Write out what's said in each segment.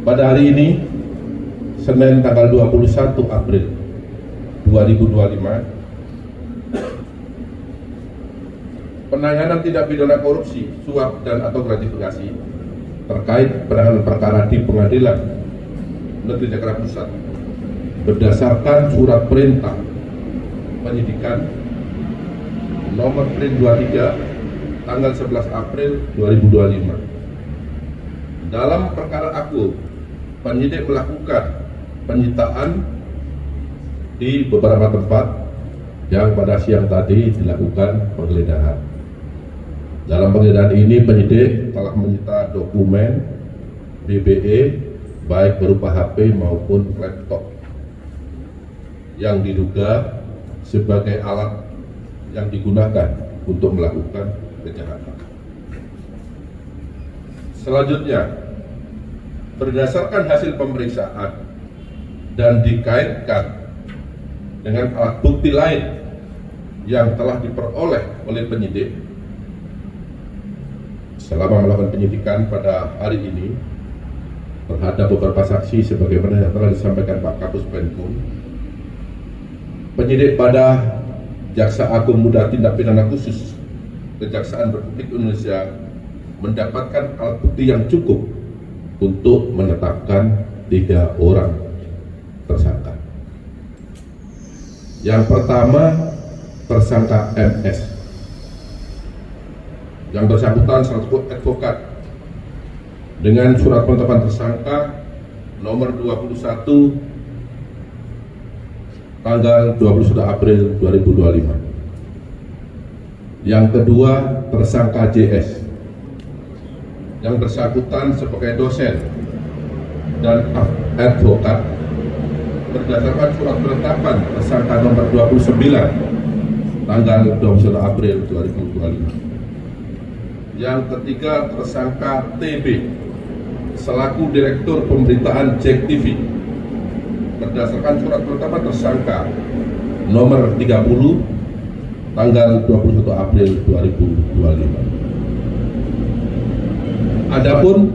pada hari ini, Senin tanggal 21 April 2025, penanganan tindak pidana korupsi, suap dan atau gratifikasi terkait penanganan perkara di Pengadilan Negeri Jakarta Pusat berdasarkan surat perintah penyidikan nomor print 23 tanggal 11 April 2025. Dalam perkara aku, penyidik melakukan penyitaan di beberapa tempat yang pada siang tadi dilakukan penggeledahan. Dalam penggeledahan ini penyidik telah menyita dokumen BBE baik berupa HP maupun laptop yang diduga sebagai alat yang digunakan untuk melakukan kejahatan. Selanjutnya, berdasarkan hasil pemeriksaan dan dikaitkan dengan alat bukti lain yang telah diperoleh oleh penyidik selama melakukan penyidikan pada hari ini terhadap beberapa saksi sebagaimana yang telah disampaikan Pak Kapus Penkum, penyidik pada Jaksa Agung Muda Tindak Pidana Khusus Kejaksaan Republik Indonesia mendapatkan alat bukti yang cukup untuk menetapkan 3 orang tersangka. Yang pertama, tersangka MS yang bersangkutan selaku advokat dengan surat penetapan tersangka nomor 21 tanggal 21 April 2025. Yang kedua, tersangka JS yang bersangkutan sebagai dosen dan advokat berdasarkan surat penetapan tersangka nomor 29 tanggal 21 April 2025. Yang ketiga, tersangka TB selaku Direktur Pemberitaan JEK TV berdasarkan surat penetapan tersangka nomor 30 tanggal 21 April 2025. Adapun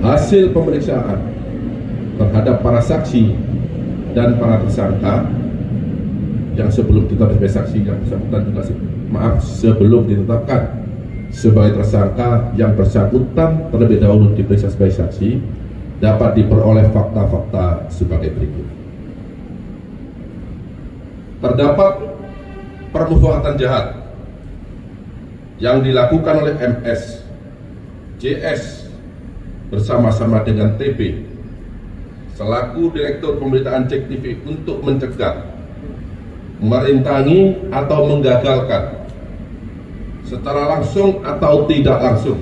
hasil pemeriksaan terhadap para saksi dan para tersangka yang sebelum ditetapkan sebagai saksi yang bersangkutan juga sebelum ditetapkan sebagai tersangka yang bersangkutan terlebih dahulu diperiksa sebagai saksi dapat diperoleh fakta-fakta sebagai berikut. Terdapat permufakatan jahat yang dilakukan oleh MS, JS bersama-sama dengan TB selaku Direktur Pemberitaan JEK TV untuk mencegah, merintangi atau menggagalkan secara langsung atau tidak langsung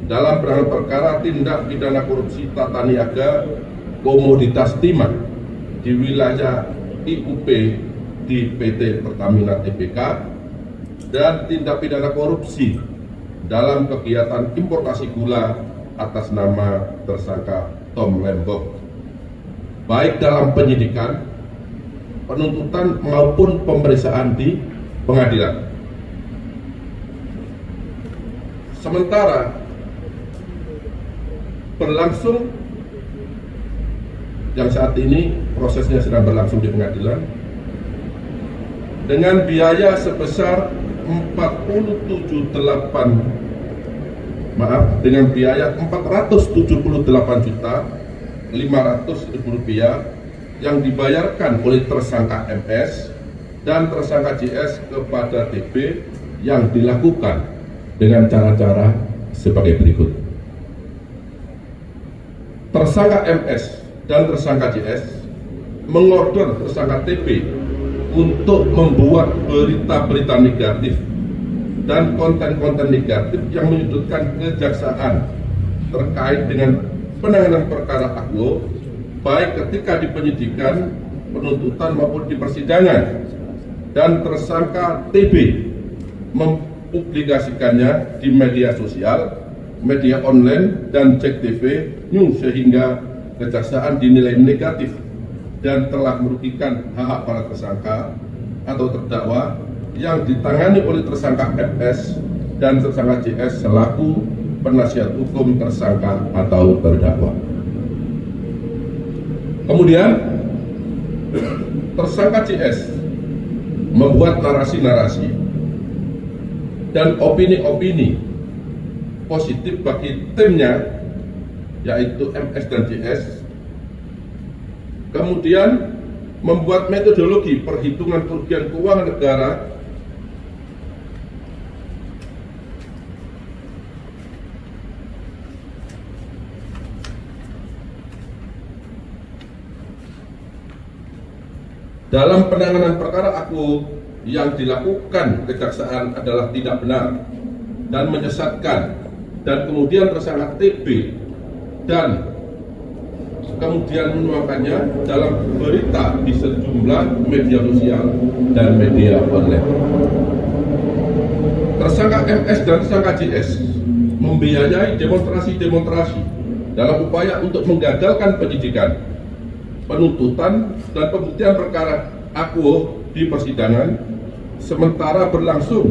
dalam penanganan perkara tindak pidana korupsi tata niaga komoditas timah di wilayah IUP di PT Pertamina Tbk dan tindak pidana korupsi dalam kegiatan importasi gula atas nama tersangka Tom Lembong, baik dalam penyidikan, penuntutan maupun pemeriksaan di pengadilan. Sementara berlangsung yang saat ini prosesnya sedang berlangsung di pengadilan dengan biaya sebesar dengan biaya 478.500.000 rupiah yang dibayarkan oleh tersangka MS dan tersangka JS kepada TB yang dilakukan dengan cara-cara sebagai berikut. Tersangka MS dan tersangka JS mengorder tersangka TB untuk membuat berita-berita negatif dan konten-konten negatif yang menyudutkan kejaksaan terkait dengan penanganan perkara Akwo, baik ketika di penyidikan, penuntutan maupun di persidangan, dan tersangka TB publikasikannya di media sosial, media online, dan JEK TV News sehingga kejaksaan dinilai negatif dan telah merugikan hak para tersangka atau terdakwa yang ditangani oleh tersangka FS dan tersangka JS selaku penasihat hukum tersangka atau terdakwa. Kemudian tersangka CS membuat narasi-narasi dan opini-opini positif bagi timnya, yaitu MS dan JS, kemudian membuat metodologi perhitungan kerugian keuangan negara dalam penanganan perkara aku yang dilakukan kejaksaan adalah tidak benar dan menyesatkan, dan kemudian tersangka TB dan kemudian menuangkannya dalam berita di sejumlah media sosial dan media online. Tersangka MS dan tersangka JS membiayai demonstrasi-demonstrasi dalam upaya untuk menggagalkan penyidikan, penuntutan, dan pembuktian perkara akuo di persidangan sementara berlangsung,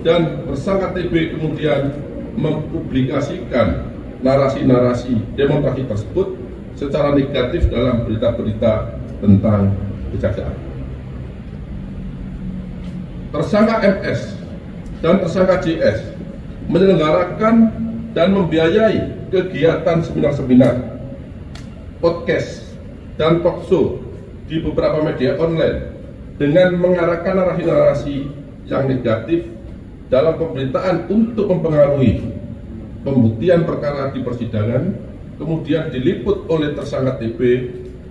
dan tersangka TB kemudian mempublikasikan narasi-narasi demonstrasi tersebut secara negatif dalam berita-berita tentang kejaksaan. Tersangka MS dan tersangka JS menyelenggarakan dan membiayai kegiatan seminar-seminar, podcast, dan talkshow di beberapa media online dengan mengarahkan narasi-narasi yang negatif dalam pemberitaan untuk mempengaruhi pembuktian perkara di persidangan, kemudian diliput oleh tersangka TB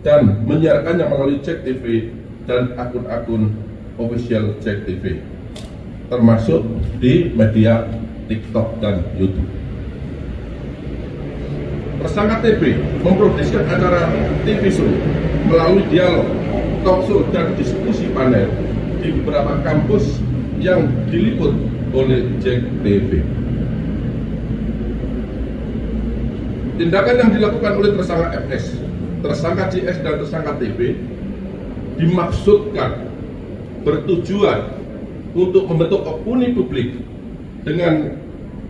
dan menyiarkannya melalui JEK TV dan akun-akun official JEK TV, termasuk di media TikTok dan YouTube. Tersangka TB memproduksi acara TV show melalui dialog, talkshow, dan diskusi panel di beberapa kampus yang diliput oleh JEK TV. Tindakan yang dilakukan oleh tersangka FS, tersangka JS, dan tersangka TB dimaksudkan bertujuan untuk membentuk opini publik dengan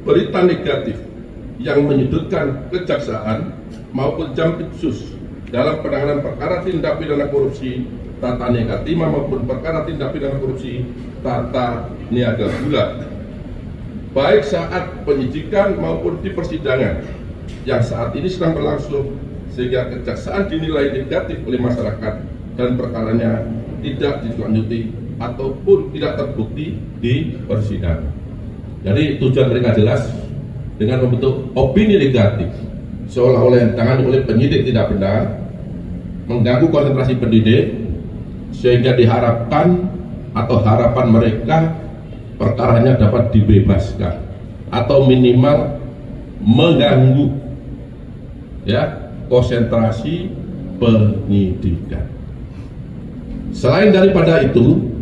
berita negatif yang menyudutkan kejaksaan maupun Jampitsus dalam penanganan perkara tindak pidana korupsi tata niaga timah maupun perkara tindak pidana korupsi tata niaga gula, baik saat penyidikan maupun di persidangan yang saat ini sedang berlangsung, sehingga kejaksaan dinilai negatif oleh masyarakat dan perkaranya tidak ditindaklanjuti ataupun tidak terbukti di persidangan. Jadi tujuan mereka jelas, dengan membentuk opini negatif seolah-olah yang ditangani oleh penyidik tidak benar, mengganggu konsentrasi penyidik, sehingga diharapkan atau harapan mereka perkaranya dapat dibebaskan atau minimal mengganggu konsentrasi penyidikan. Selain daripada itu,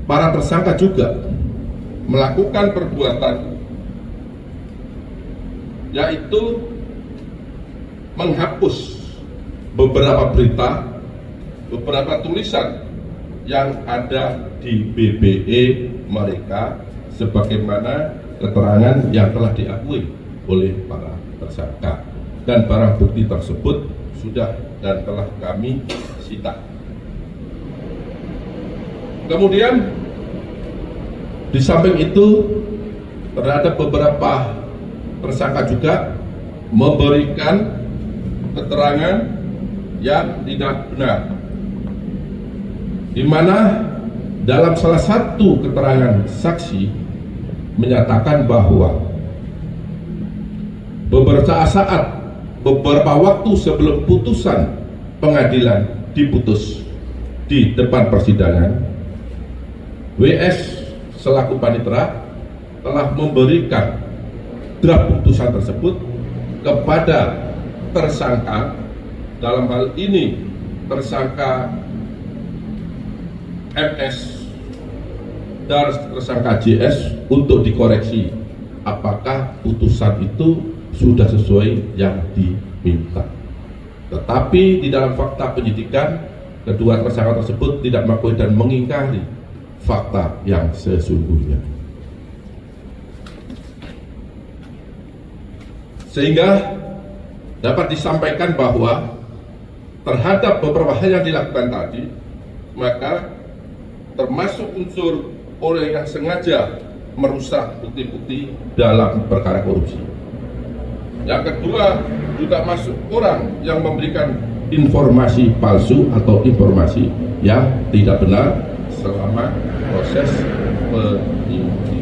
para tersangka juga melakukan perbuatan yaitu menghapus beberapa berita, beberapa tulisan yang ada di BBE mereka sebagaimana keterangan yang telah diakui oleh para tersangka, dan barang bukti tersebut sudah dan telah kami sita. Kemudian di samping itu terhadap beberapa tersangka juga memberikan keterangan yang tidak benar, di mana dalam salah satu keterangan saksi menyatakan bahwa beberapa waktu sebelum putusan pengadilan diputus di depan persidangan, WS selaku panitera telah memberikan draft putusan tersebut kepada tersangka, dalam hal ini tersangka MS dan tersangka JS, untuk dikoreksi apakah putusan itu sudah sesuai yang diminta. Tetapi di dalam fakta penyidikan, kedua tersangka tersebut tidak mengakui dan mengingkari fakta yang sesungguhnya. Sehingga dapat disampaikan bahwa terhadap beberapa hal yang dilakukan tadi, maka termasuk unsur orang yang sengaja merusak bukti-bukti dalam perkara korupsi. Yang kedua, juga masuk orang yang memberikan informasi palsu atau informasi yang tidak benar selama proses penyidikan.